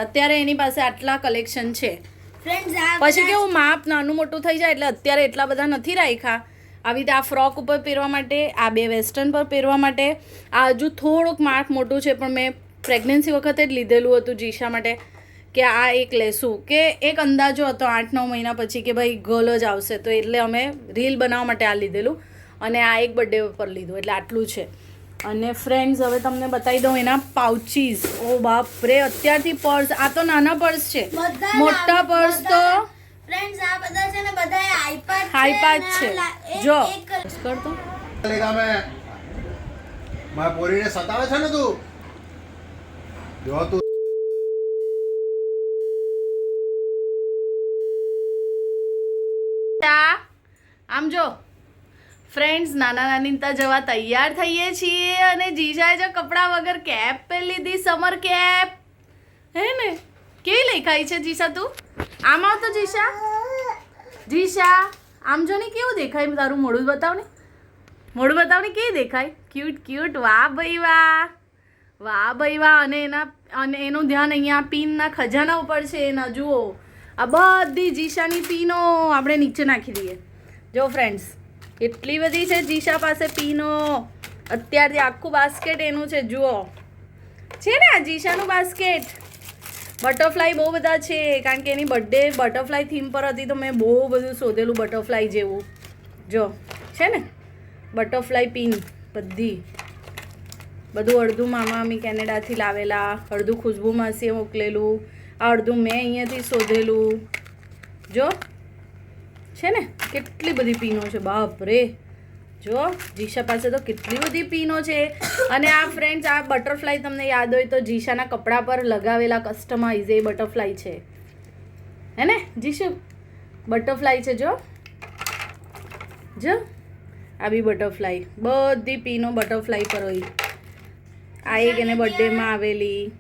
અત્યારે એની પાસે આટલા કલેક્શન છે ફ્રેન્ડ્સ પછી કેવું માપ નાનું મોટું થઈ જાય એટલે અત્યારે એટલા બધા નથી રાખ્યા આવી રીતે આ ફ્રોક ઉપર પહેરવા માટે આ બે વેસ્ટર્ન પર પહેરવા માટે આ હજુ થોડુંક માપ મોટું છે પણ મેં પ્રેગ્નન્સી વખતે જ લીધેલું હતું જીશા માટે કે આ એક લેશું કે એક અંદાજો હતો 8-9 મહિના પછી કે ભાઈ ગર્લ જ આવશે તો એટલે અમે રીલ બનાવવા માટે આ લીધેલું અને આ એક બર્થડે પર લીધું એટલે આટલું છે અને ફ્રેન્ડ્સ હવે તમને બતાવી દઉં એના પાઉચીસ ઓ બાપ રે અત્યારથી પર્સ આ તો નાના પર્સ છે મોટા પર્સ તો ફ્રેન્ડ્સ આ બધા છે ને બધા હાઈપાચ છે જો કર તો લેગા મેં મારા પોરીને સતાવે છે ને તું જો તું આમ જો ફ્રેન્ડ્સ નાના નાની જવા તૈયાર થઈએ છીએ અને જીજાએ જો કપડા વગર કેપ પહેરી લીધી સમર કેપ હે ને કેવી લેખાઈ છે જીશા તું આમ આવ તો જીશા આમ જો ને કેવું દેખાય તારું મોઢું બતાવ ને કેવી દેખાય ક્યુટ વાહ ભાઈ વાહ અને એનું ધ્યાન અહીંયા પીનના ખજાના ઉપર છે એના જુઓ આ બધી જીશાની પીનો આપણે નીચે નાખી દઈએ જો ફ્રેન્ડ્સ એટલી બધી છે જીશા પાસે પીનો અત્યારથી આખું બાસ્કેટ એનું છે જુઓ છે ને આ જીશાનું બાસ્કેટ બટરફ્લાય બહુ બધા છે કારણ કે એની બર્થડે બટરફ્લાય થીમ પર હતી તો મેં બહુ બધું શોધેલું બટરફ્લાય જેવું જો છે ને બટરફ્લાય પીન બધું અડધું મામા અમી કેનેડાથી લાવેલા અડધું ખુશ્બુ માસીએ મોકલેલું આ અડધું મેં અહીંયાથી શોધેલું જો છે ને કેટલી બધી પીનો છે બાપ રે જો જીશા પાસે તો કેટલી બધી પીનો છે અને આ ફ્રેન્ડ્સ આ બટરફ્લાય તમને યાદ હોય તો જીશાના કપડા પર લગાવેલા કસ્ટમાઇઝ એ બટરફ્લાય છે હે ને જીશુ બટરફ્લાય છે જો આ બી બટરફ્લાય બધી પીનો બટરફ્લાય પર હોય આ એક એને બર્થડેમાં આવેલી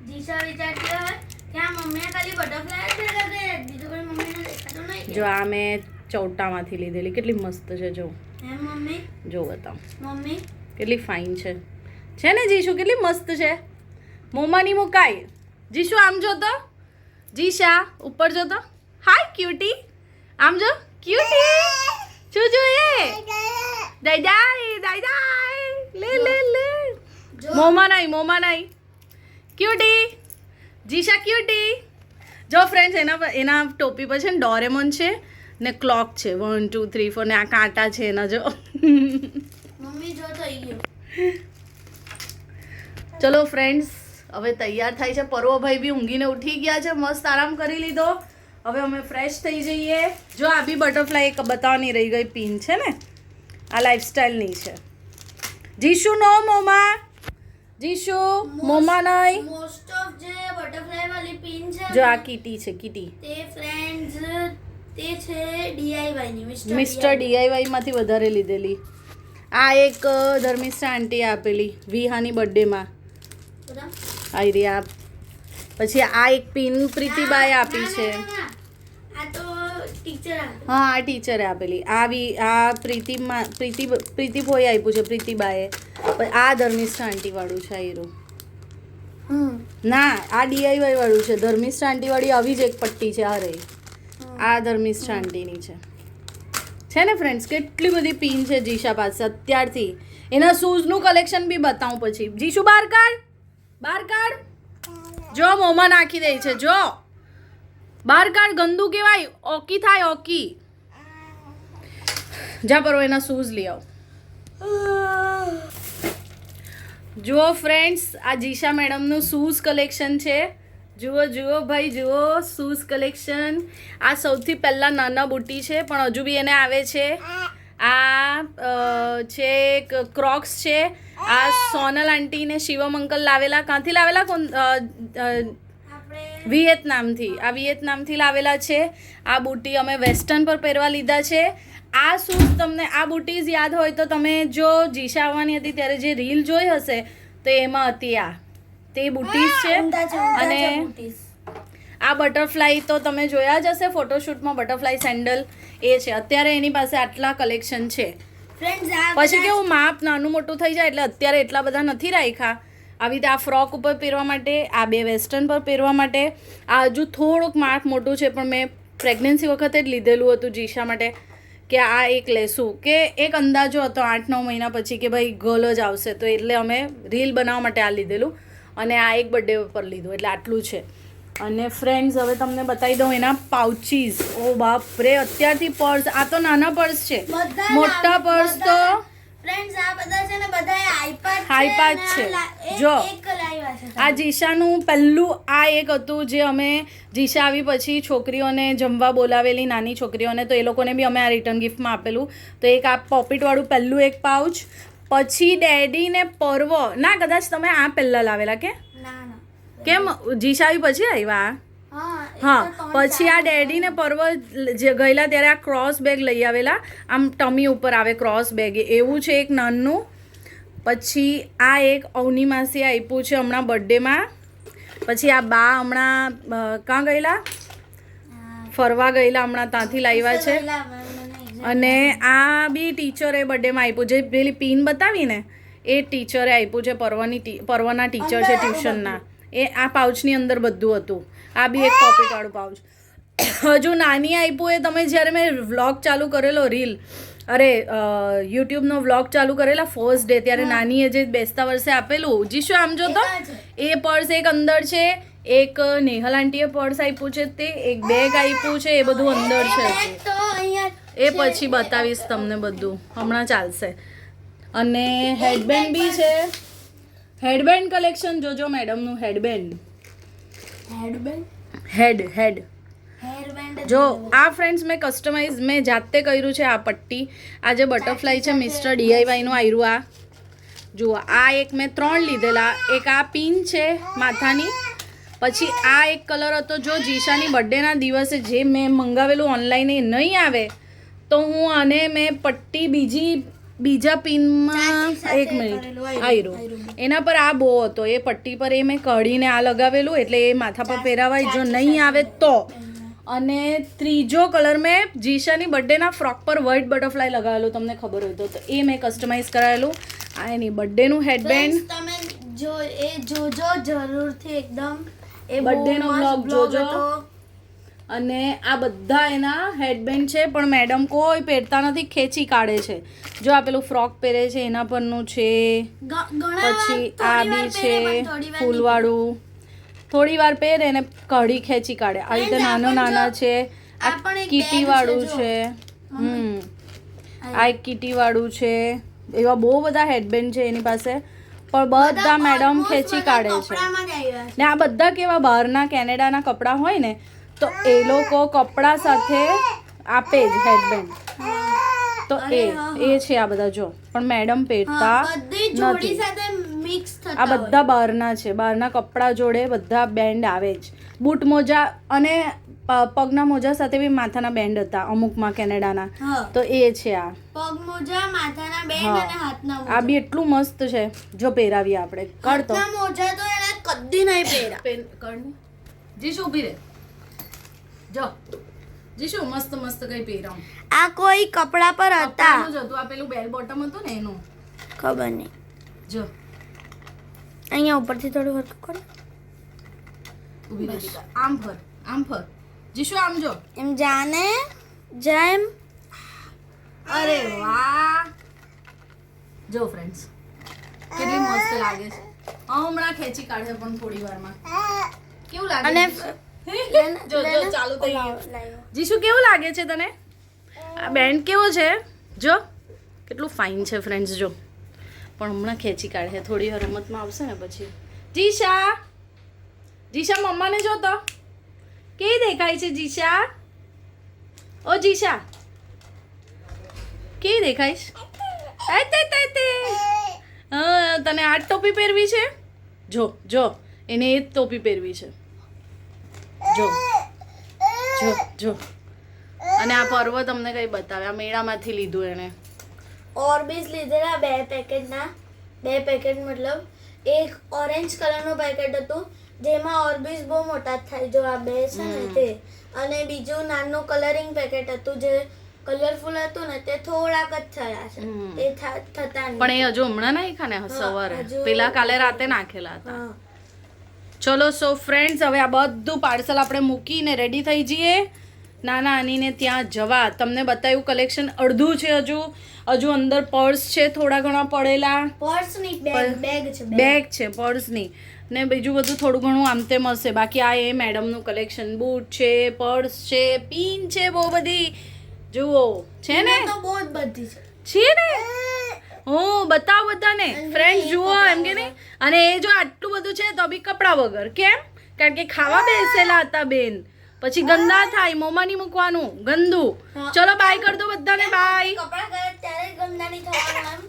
જીશા વિચારતી હોય કે આ મમ્મીએ ખાલી બટરફ્લાય જ લગાવે બીજું કોઈ મમ્મીને દેખાતું નહીં જો આ મેં ચૌટામાંથી લીધેલી કેટલી મસ્ત છે જો હે મમ્મી જો બતાવ મમ્મી કેટલી ફાઇન છે ને જીશુ કેટલી મસ્ત છે મોમાની મુકાય જીશુ આમ જો તો જીશા ઉપર જો તો હાય ક્યુટી આમ જો ક્યુટી શું જોઈએ દાઈ લે મોમાં નહીં ક્યુટી જીશા ક્યુટી જો ફ્રેન્ડ્સ એના ટોપી પર છે ને ડોરેમોન છે ને ક્લોક છે 1 2 3 4 ને આ કાંટા છે એના જો મમ્મી જો થઈ ગયું ચલો ફ્રેન્ડ્સ હવે તૈયાર થાય છે પર્વભાઈ બી ઊંઘીને ઉઠી ગયા છે મસ્ત આરામ કરી લીધો હવે અમે ફ્રેશ થઈ જઈએ જો આ બી બટરફ્લાય એક બતાવવાની રહી ગઈ પિન છે ને આ લાઈફસ્ટાઈલની છે જીશુ નો મોમા જીશુ મોમા નહીં મોસ્ટ ઓફ જે બટરફ્લાય વાળી પિન છે જો આ કીટી છે કીટી તે ફ્રેન્ડ્સ તે છે ડીઆઈવાય ની મિસ્ટર ડીઆઈવાય માંથી વધારે લીધેલી આ એક ધર્મિષ્ઠા આંટી આપેલી વિહાની બર્થડેમાં આઈ આ પછી આ એક પિન પ્રીતિબાએ આપી છે આ તો ટીચર હા આ ટીચરે આપેલી આ પ્રીતિભોએ આપ્યું છે પ્રીતિબાએ આ ધર્મિષ્ઠા આંટી વાળું છે આયરું ના આ ડીઆઈવાય વાળું છે ધર્મિષ્ઠા આંટી વાળી આવી જ એક પટ્ટી છે આ રહી આ ધર્મિષ્ઠા આંટીની છે ને ફ્રેન્ડ્સ કેટલી બધી પિન છે જીશા પાસે અત્યારથી એના શૂઝનું કલેક્શન બી બતાવું પછી જીશુ બહાર કાઢ જો મોમાં નાખી દે છે જો બહાર કાઢ ગંદુ કહેવાય ઓકી થાય ઓકી જા પરો એના શૂઝ લઈ આવ જુઓ ફ્રેન્ડ્સ આ જીશા મેડમનું શૂઝ કલેક્શન છે જુઓ ભાઈ જુઓ શૂઝ કલેક્શન આ સૌથી પહેલાં નાના બુટી છે પણ હજુ બી એને આવે છે આ છે ક્રોક્સ છે આ સોનલ આંટીને શિવમ અંકલ લાવેલા ક્યાંથી લાવેલા વિયેતનામથી લાવેલા છે આ બુટી અમે વેસ્ટર્ન પર પહેરવા લીધા છે આ શૂઝ તમને આ બુટીઝ યાદ હોય તો તમે જો જીશા આવવાની હતી ત્યારે જે રીલ જોઈ હશે તો એમાં હતી તે બુટીઝ છે અને આ બટરફ્લાય તો તમે જોયા જ હશે ફોટોશૂટમાં બટરફ્લાય સેન્ડલ એ છે અત્યારે એની પાસે આટલા કલેક્શન છે પછી કેવું માપ નાનું મોટું થઈ જાય એટલે અત્યારે એટલા બધા નથી રાખ્યા આવી રીતે આ ફ્રોક ઉપર પહેરવા માટે, આ બે વેસ્ટર્ન પર પહેરવા માટે. આ હજુ થોડુંક માપ મોટું છે પણ મેં પ્રેગ્નન્સી વખતે જ લીધેલું હતું જીશા માટે કે આ એક લેશું, કે એક અંદાજો હતો 8-9 મહિના પછી કે ભાઈ ગર્લ જ આવશે, તો એટલે અમે રીલ બનાવવા માટે આ લીધેલું અને આ એક બર્થડે પર લીધું, એટલે આટલું છે. અને ફ્રેન્ડ્સ હવે તમને બતાવી દઉં એના પાઉચીસ. ઓ બાપ રે, અત્યારથી પર્સ, આ તો નાના પર્સ છે, મોટા પર્સ તો ફ્રેન્ડ્સ આ બધા છે ને બધા iPad છે. જો આ જીશાનું પહેલું આ એક હતું જે અમે જીશા આવી પછી છોકરીઓને જમવા બોલાવેલી, નાની છોકરીઓને, તો એ લોકોને બી અમે આ રિટર્ન ગિફ્ટમાં આપેલું. તો એક આ પોપિટવાળું પહેલું એક પાઉચ. પછી ડેડીને પર્વ, ના કદાચ તમે આ પહેલાં લાવેલા કે કેમ જીશા આવી પછી આવ્યા? હા, પછી આ ડેડીને પર્વ જે ગયેલા ત્યારે આ ક્રોસ બેગ લઈ આવેલા, આમ ટમી ઉપર આવે ક્રોસ બેગ, એવું છે એક નાનું. પછી આ એક અવની માસી આપ્યું છે હમણાં બર્થડેમાં. પછી આ બા હમણાં ક્યાં ગયેલા? ફરવા ગયેલા, હમણાં ત્યાંથી લાવ્યા છે. અને આ બી ટીચરે બર્થડેમાં આપ્યું, જે પેલી પિન બતાવી ને એ ટીચરે આપ્યું છે, પર્વના ટીચર છે ટ્યુશનના. એ આ પાઉચની અંદર બધું હતું. આ બી એક પોકેટવાળું પાઉચ. હજુ નાની આપ્યું એ તમે જ્યારે મેં વ્લોગ ચાલુ કરેલો રીલ, અરે યુટ્યુબનો વ્લોગ ચાલુ કરેલા ફર્સ્ટ ડે, ત્યારે નાનીએ જે બેસતા વર્ષે આપેલું, જીશુ આમ જો તો એ પર્સ એક અંદર છે. એક નેહલ આંટીએ પર્સ આપ્યું છે, તે એક બેગ આપ્યું છે, એ બધું અંદર છે. એ પછી બતાવીશ તમને બધું, હમણાં ચાલશે. અને હેડબેન્ડ બી છે, હેડબેન્ડ કલેક્શન જોજો મેડમનું. હેડ જો આ ફ્રેન્ડ્સ મેં કસ્ટમાઇઝ મેં જાતે કર્યું છે. આ પટ્ટી, આ જે બટરફ્લાય છે મિસ્ટર DIYનું આવ્યું. આ જુઓ, આ એક મેં 3 લીધેલા. એક આ પિન છે માથાની. પછી આ એક કલર હતો, જો જીશાની બર્થડેના દિવસે જે મેં મંગાવેલું ઓનલાઈન એ નહીં આવે તો હું આને મેં પટ્ટી બીજા પિનમાં 1 મિનિટ આવ્યું એના પર આ બો હતો, એ પટ્ટી પર એ મેં કાઢીને આ લગાવેલું, એટલે એ માથા પર પહેરાવાય જો નહીં આવે તો. અને ત્રીજો કલર મેં જીશાની બર્થડેના ફ્રોક પર વ્હાઇટ બટરફ્લાય લગાવેલું, તમને ખબર હોય તો એ મેં કસ્ટમાઇઝ કરાવેલું. આ એની બર્થડેનું હેડબેન્ડ, તમે જો એ જોજો જરૂરથી, એકદમ એ બર્થડેનો વ્લોગ જોજો. અને આ બધા એના હેડબેન્ડ છે, પણ મેડમ કોઈ પહેરતા નથી, ખેંચી કાઢે છે. જો આ પેલું ફ્રોક પહેરે છે એના પરનું છે. પછી આ બી છે ફૂલવાળું, થોડી વાર પહેરે ને કઢી ખેંચી કાઢે. આ રીતે નાના છે. આ કીટી વાળું છે. આ એક કીટી વાળું છે. એવા બહુ બધા હેડબેન્ડ છે એની પાસે, પણ બધા મેડમ ખેંચી કાઢે છે. ને આ બધા કેવા બહારના કેનેડાના કપડાં હોય ને, તો એ લોકો કપડા સાથે આપે જ હેડબેન્ડ. તો એ છે આ બધા જો, પણ મેડમ પહેરતા નથી. આ બધા બહારના છે, બહારના કપડા જોડે બધા બેન્ડ આવે જ. બૂટ મોજા અને પગના મોજા સાથે બી માથાના બેન્ડ હતા અમુકમાં કેનેડાના, તો એ છે. આ પગ મોજા, માથાના બેન્ડ અને હાથના મોજા. આ બી એટલું મસ્ત છે, જો પહેરાવીએ આપણે. કરતો મોજા તો એને કદી નહીં પહેરા. જીશુ ઉભી રહે, જો જીશુ મસ્ત કઈ પહેરાવ. આ કોઈ કપડા પર હતા જ હતું, આ પેલું બેલ બોટમ હતું ને એનું, ખબર નહીં. જો અહીંયા ઉપરથી થોડું હરકત કરો, ઉભી રહી, આમ ફર જીશુ, આમ જો, એમ જાને જેમ. અરે વાહ, જો ફ્રેન્ડ્સ કેટલી મસ્ત લાગે છે. હમણાં ખેંચી કાઢે પણ થોડી વારમાં. કેવું લાગે અને જો ચાલુ થઈ ગયું. જીશુ કેવું લાગે છે તને? આ બેન્ડ કેવો છે? જો કેટલું ફાઇન છે ફ્રેન્ડ્સ. જો પણ હમણાં ખેંચી કાઢે, થોડી વાર રમતમાં આવશે ને પછી. જીશા મમ્માને જો તો કેવી દેખાય છે જીશા? ઓ જીશા કેવી દેખાય છે? હા, તને આ ટોપી પહેરવી છે? જો એને એ જ ટોપી પહેરવી છે. જો અને આ પર્વ તમને કઈ બતાવે, આ મેળામાંથી લીધું એને. ઓર્બિસ લીધેલા 2 પેકેટના. 2 પેકેટ મતલબ એક ઓરેન્જ કલરનું પેકેટ હતું જેમાં ઓર્બિસ બહુ મોટા થાય, જો આ 2 છે ને તે. અને બીજું નાનું કલરિંગ પેકેટ હતું જે કલરફુલ હતું ને તે થોડાક જ થયા છે. હમ. એ થતા નહીં. પણ એ હજુ હમણાં નહીં ખાને સવારે હજુ પેલા કાલે રાતે નાખેલા હતા. હા. ચલો સો ફ્રેન્ડ્સ હવે આ બધું પાર્સલ આપણે મૂકીને રેડી થઈ જઈએ નાના આનીને ત્યાં જવા. તમને બતાવ્યું કલેક્શન અડધું છે, હજુ અંદર પર્સ છે થોડા ઘણા પડેલા, પર્સ ની બેગ છે. બેગ છે પર્સની, ને બીજું બધું થોડું ઘણું આમ તેમ હશે. બાકી આ એ મેડમનું કલેક્શન, બૂટ છે, પર્સ છે, પિન છે, બહુ બધી જુઓ છે ને, તો બહુ જ બધી છે. છે ને. હું બતાવ બધાને ફ્રેન્ડ જુઓ એમ કે નહીં. અને એ જો આટલું બધું છે તો બી કપડા વગર કેમ? કારણ કે ખાવા બેસેલા હતા બેન, પછી ગંદા થાય, મોંમાં નહીં મૂકવાનું ગંદુ. હા. ચલો બાય કર દો બધાને, બાય. કપડા કરે ત્યારે જ ગંદા નહીં થવાનું એમ.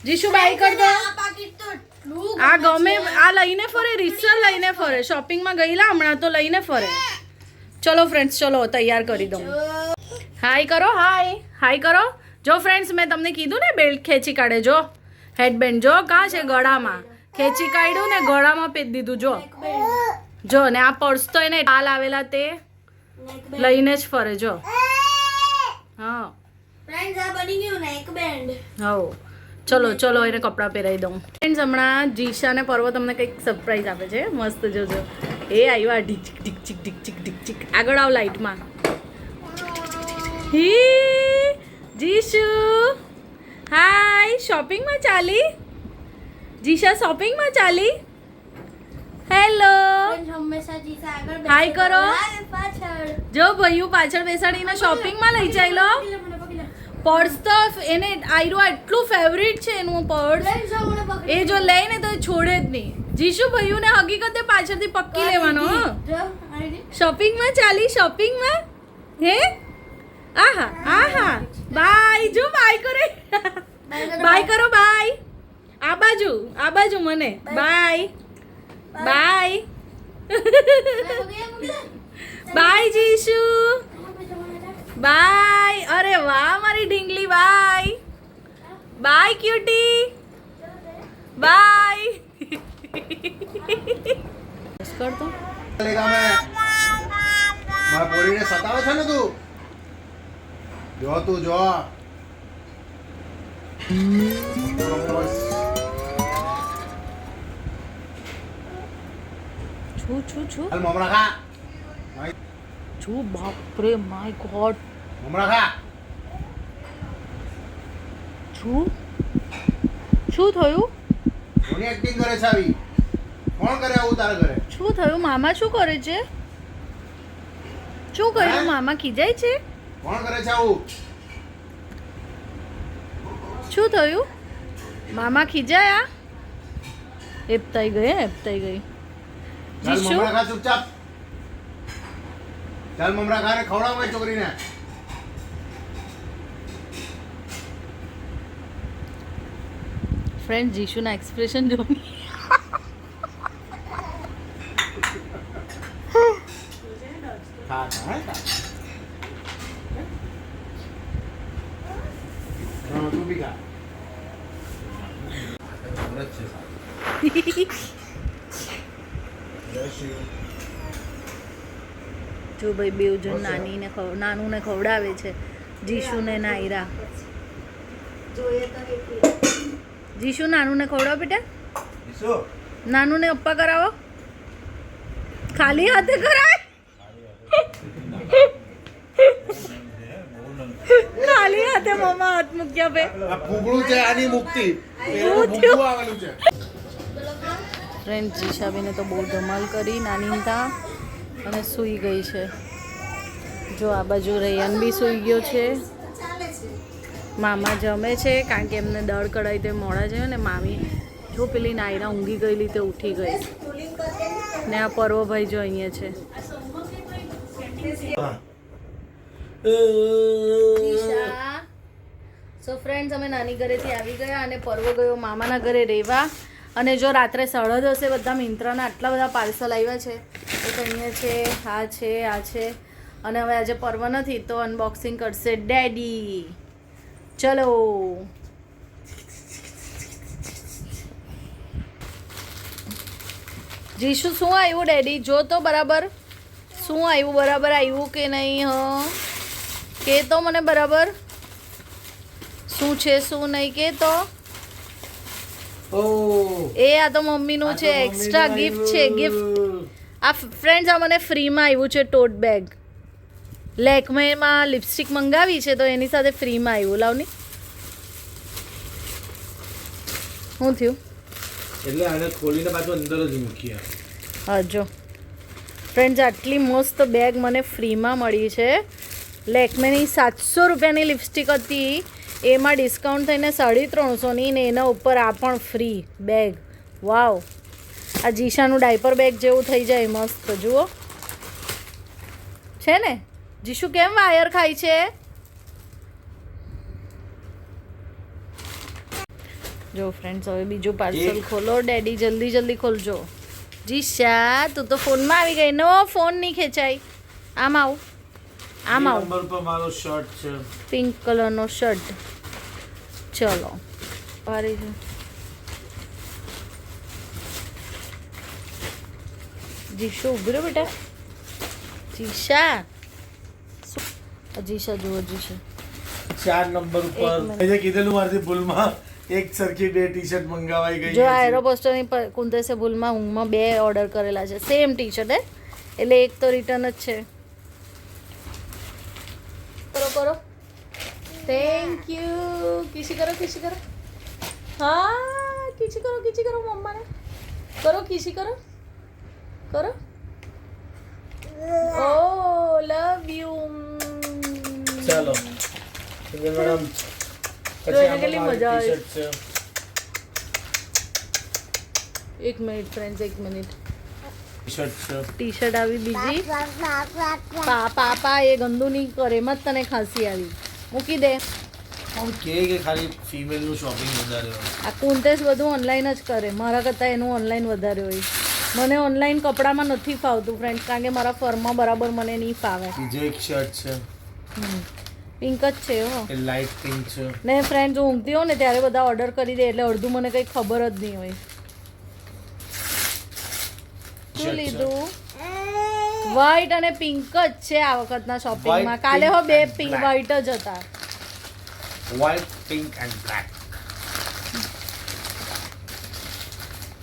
જીશુ બાય કર દો. આ પાકીટ તો એટલું આ ગમે આ લઈને ફરે, રીસલ લઈને ફરે, શોપિંગમાં ગયેલા હમણાં તો લઈને ફરે. ચલો ફ્રેન્ડ્સ ચલો તૈયાર કરી દઉં. હાય કરો, હાય કરો. જો ફ્રેન્ડ્સ મેં તમને કીધું ને બેલ્ટ ખેંચી કાઢે, જો હેડબેન્ડ જો કાં છે ગળામાં, ખેંચી કાઢ્યું ને ગળામાં પહેરી દીધું. જો જો ને આ પર્સ તો એને ટાલ આવેલા તે લઈને જ ફરે જો. હા ફ્રેન્ડ્સ આ બની ગયું ને એક બેન્ડ. હો ચલો એને કપડાં પહેરાવી દઉં. ફ્રેન્ડ્સ હમણાં જીશા ને પર્વ તમને કંઈક સરપ્રાઈઝ આપે છે, મસ્ત જોજો. એ આવ્યા ઢીક ઢીક ચીક ઢીક ચીક ઢીક ચીક. આગળ આવ લાઈટમાં. હી જીશુ હાય, શોપિંગમાં ચાલી? જીશા શોપિંગમાં ચાલી? હેલો ફ્રેન્ડ્સ હંમેશા જીસા આગળ બેસે. હાય કરો. હાય પાછળ. જો ભાઈઓ પાછળ બેસાડીને શોપિંગમાં લઈ ચાલ્યો. મને પકડી લે. પર્સ તો એને આયરો એટલું ફેવરિટ છે એનું પર્સ, ફ્રેન્ડ્સ જો મને પકડી એ જો લઈને તો એ છોડે જ નહીં. જીશુ ભાઈઓને હકીકતે પાછળથી પક્કી લેવાનો. હો જો આવી ગઈ. શોપિંગમાં ચાલી, શોપિંગમાં હે. આહા બાય. જો બાય કરે, બાય કરો, બાય. આ બાજુ મને બાય બાય. બાય જીશુ, બાય. અરે વાહ મારી ઢીંગલી, બાય બાય ક્યુટી, બાય. કર તો લેગા મેં મારા પોરીને સતાવે છે ને તું. જો તું જો છું હાલ મમરા ખા, છું. બાપરે માય ગોડ. મમરા ખા. શું થયું? કોની એક્ટિંગ કરે છે આવી? કોણ કરે આવું તારા ઘરે? શું થયું? મામા શું કરે છે? શું કર્યું? હે? મામા ખીજાય છે? કોણ કરે છે આવું? શું થયું? મામા ખીજાયા? એપતાઈ ગઈ. ચાલ જીશુ મમરા ખા ચૂપચાપ. ચાલ મમરા ખા ને ખવડાવ મારી છોકરીને. ફ્રેન્ડ જીશુના એક્સપ્રેશન જો. ખા ખા હે ખા. હા, તું બી ખા. વ્રત છે સારું. Bless you. જો ભાઈ બેવ જણ નાનું ને ખવડાવે છે, જીશુ ને નાયરા. જોઈએ તો એટલી. જીશુ નાનું ને ખવડાવો બેટા, ઈશુ, નાનું ને અપ્પા કરાવો. ખાલી હાથે કરાય, ખાલી હાથે મમ્મા હાથ મૂક્યા બે. આ ફૂગડું છે આની મુક્તિ. શું થયું? ફૂગડું આવેલું છે. ફ્રેન્ડ જીશાબેને તો બહુ ધમાલ કરી નાની તા અને સૂઈ ગઈ છે. જો આ બાજુ રૈયાન બી સૂઈ ગયો છે. મામા જમે છે કારણ કે એમને દળ કઢાઈ તે મોડા છે ને મામી જો પેલી નાયરા ઊંઘી ગયેલી તે ઉઠી ગઈ. ને આ પર્વભાઈ જો અહીંયા છે. સો ફ્રેન્ડ્સ અમે નાની ઘરેથી આવી ગયા અને પર્વ ગયો મામાના ઘરે રહેવા. અને જો રાત્રે 10:30 બધા મિંત્રાના આટલા બધા પાર્સલ આવ્યા છે. એક અહીંયા છે, આ છે. અને હવે આજે પર્વ નથી તો અનબોક્સિંગ કરશે ડેડી. ચલો જીશુ શું આવ્યું ડેડી? જો તો બરાબર શું આવ્યું, બરાબર આવ્યું કે નહીં? કે તો મને બરાબર શું છે શું નહીં કે તો ઓ એ આ તો મમ્મીનું છે, એક્સ્ટ્રા ગિફ્ટ છે, ગિફ્ટ. આ ફ્રેન્ડ્સ આ મને ફ્રીમાં આવ્યું છે ટોટ બેગ. લેકમેમાં લિપસ્ટિક મંગાવી છે તો એની સાથે ફ્રીમાં આવ્યું. લાવની શું થયું? એટલે આને ખોલીને પાછું અંદર જ મૂકીએ. હા જો ફ્રેન્ડ્સ આટલી મસ્ત બેગ મને ફ્રીમાં મળી છે. લેકમેની 700 રૂપિયાની લિપસ્ટિક હતી, એમાં ડિસ્કાઉન્ટ થઈને 350ની ને એના ઉપર આ પણ ફ્રી બેગ. વાવ, આ જીશાનું ડાયપર બેગ જેવું થઈ જાય મસ્ત. જુઓ છે ને જીશુ કેમ વાયર ખાય છે? જો ફ્રેન્ડ્સ હવે બીજું પાર્સલ ખોલો. ડેડી જલ્દી જલ્દી ખોલજો. જીશા તું તો ફોનમાં આવી ગઈ. નો ફોન નહીં ખેંચાય. આમ આવું, આમ આવું. નંબર પર મારો શર્ટ છે, પિંક કલરનો શર્ટ. ચલો પારી છે. જીશુ ઉભી રહો બેટા. જીશા જીશા જુઓ જીશા 4 નંબર એક ઉપર મિનિટ. મેં કીધેલું મારથી ભૂલમાં એક સરખી 2 ટી-શર્ટ મંગાવાઈ ગઈ જો છે. આ એરોપોસ્ટરની કુંતેસે ભૂલમાં ઊંઘમાં 2 ઓર્ડર કરેલા છે સેમ ટી શર્ટ એટલે એક તો રિટર્ન જ છે. કરો કરો. Thank you. કિસી કરો કિસી કરો. હા કિસી કરો મમ્માને કરો. કિસી કરો કરો. ઓ લવ યુ. ચાલો મેડમ જો એને કેટલી મજા આવે. એક મિનિટ ફ્રેન્ડ્સ, એક મિનિટ. ટી શર્ટ આવી બીજી. પાપા એ ગંદુ નહીં કરે, મત તને ખાંસી આવી. મૂકી દે. કોણ કે ખાલી ફિમેલ નું શોપિંગ વધારે હોય? આ કુંતેશ બધું ઓનલાઈન જ કરે, મારા કરતાં એનું ઓનલાઈન વધારે હોય. મને ઓનલાઈન કપડામાં નથી ફાવતું ફ્રેન્ડ્સ, કારણ કે મારા ફરમાં બરાબર મને નહીં ફાવે. બીજો એક શર્ટ છે, પિંક જ છે હો. એ લાઇટ પિંક છે. ને ફ્રેન્ડ્સ હું ઊંઘતી હોઉં ને ત્યારે બધા ઓર્ડર કરી દે એટલે અડધું મને કંઈ ખબર જ નહીં હોય. શું લીધું? વ્હાઈટ અને પિંક જ છે આ વખતના શોપિંગમાં. White, કાલે હો pink 2 and pink black. White જ હતા. White pink and black.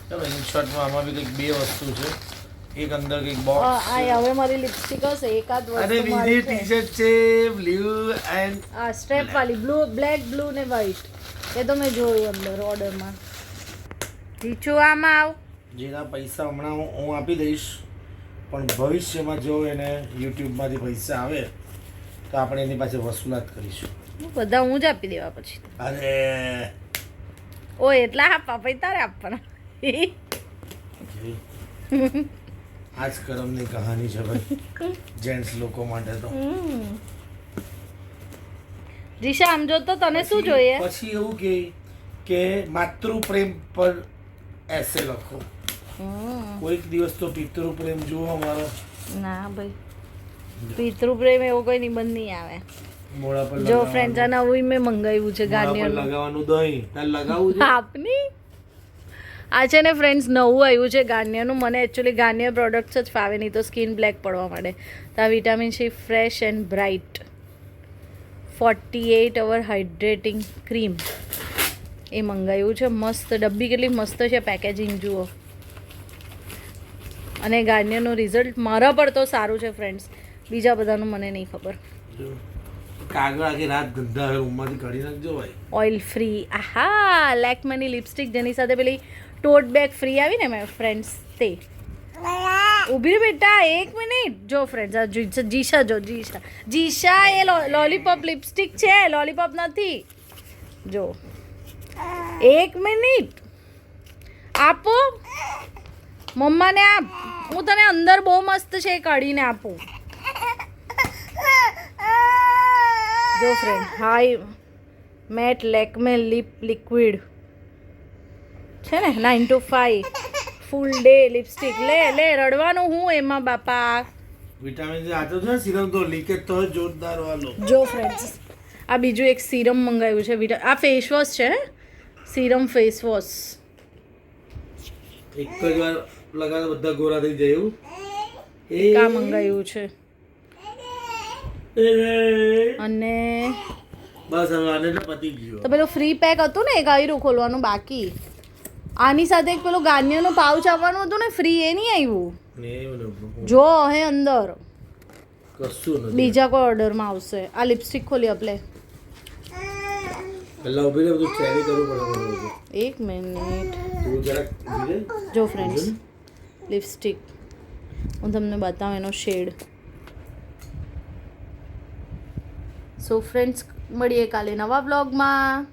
ચાલો ઇન શોર્ટમાં આમાં બી કંઈક 2 વસ્તુ છે. એક અંદર કંઈક બોક્સ આ હવે મારી લિપસ્ટિક હશે એકાદ અને વસ્તુ બીજી મારી છે. ટી-શર્ટ છે બ્લુ એન્ડ આ સ્ટ્રેપ વાળી બ્લેક બ્લુ ને વ્હાઈટ એ તો મેં જોયું અંદર ઓર્ડરમાં. ટીચુ આમાં આવ. જેના પૈસા હમણાં હું આપી દઈશ, પણ ભવિષ્યમાં જો એને યુટ્યુબમાંથી પૈસા આવે તો આપણે એની પાસે વસૂલાત કરીશું. બધા હું જ આપી દેવા પછી. અરે ઓ એટલા આપવા પછી તારે આપવાના. આ જ કરમની કહાની છે ભાઈ જેન્ટ્સ લોકો માટે તો. જીશા આમ જો તો તને શું જોઈએ? પછી એવું કે માતૃ પ્રેમ પર એસે લખો. કોઈક દિવસ તો પિતૃ પ્રેમ જુઓ અમારો. ના ભાઈ પિતૃ પ્રેમ એવો કોઈ નિબંધ નહીં આવે. મોડા પર જો ફ્રેન્ડ્સ આ નવું મેં મંગાવ્યું છે ગાર્નિયરનું. લગાવવાનું દહીં તાર લગાવવું છે. આપની આ છે ને ફ્રેન્ડ્સ નવું આવ્યું છે ગાર્નિયરનું. મને એકચ્યુઅલી ગાર્નિયર પ્રોડક્ટ્સ જ ફાવે, નહીં તો સ્કિન બ્લેક પડવા માંડે. તો આ vitamin C fresh and bright 48 hour hydrating cream એ મંગાવ્યું છે. મસ્ત ડબ્બી કેટલી મસ્ત છે, પેકેજિંગ જુઓ. અને ગાર્નિયરનું રિઝલ્ટ મારા પર તો સારું છે ફ્રેન્ડ્સ, બીજા બધાનું મને નહીં ખબર. કાગળ આખી રાત ગંદા રૂમમાંથી કાઢી નાખજો ભાઈ. Oil free. આહા લેકમેની લિપસ્ટિક જેની સાથે પેલી ટોટ બેગ ફ્રી આવી ને મેં ફ્રેન્ડ્સ તે. ઊભી રહે બેટા એક મિનિટ. જો ફ્રેન્ડ્સ આ જીશા જો જીશા એ લોલીપોપ લિપસ્ટિક છે, લોલીપોપ નથી. જો એક મિનિટ આપો મમ્માને આપ. હું તને અંદર બહુ મસ્ત છે એ કાઢીને આપું. જો friend high matte Lakme lip liquid છે ને 9 to 5 ફૂલ ડે લિપસ્ટિક. લે રડવાનું હું એમાં બાપા. વિટામિન સી આ તો છે સિરમ તો લીકેજ તો જોરદાર વાલો. જો ફ્રેન્ડ્સ આ બીજું એક સિરમ મંગાવ્યું છે. આ ફેસ વોશ છે, સિરમ ફેસ વોશ. એક જ વાર લગાવે બધા ગોરા થઈ જાય એવું. એ કા મંગાવ્યું છે અને બસ હવે આને તો પતી ગયો. તો પેલું ફ્રી પેક હતું ને એક આવ્યું ખોલવાનું બાકી. આની સાથે એક પેલું ગાર્નિયરનું પાઉચ આવવાનું હતું ને ફ્રી, એ નહીં આવ્યું. ને એવું ને જો હે અંદર કશું નથી. બીજા કોઈ ઓર્ડરમાં આવશે. આ લિપસ્ટિક ખોલી આપણે. પહેલા ઉભી રહે, બધું ચેરી કરવું પડે બધું. એક મિનિટ. તું જરાક ધીરે. જો ફ્રેન્ડ્સ, લિપસ્ટિક હું તમને બતાવું એનો શેડ. સો ફ્રેન્ડ્સ, મળીએ કાલે નવા બ્લોગમાં.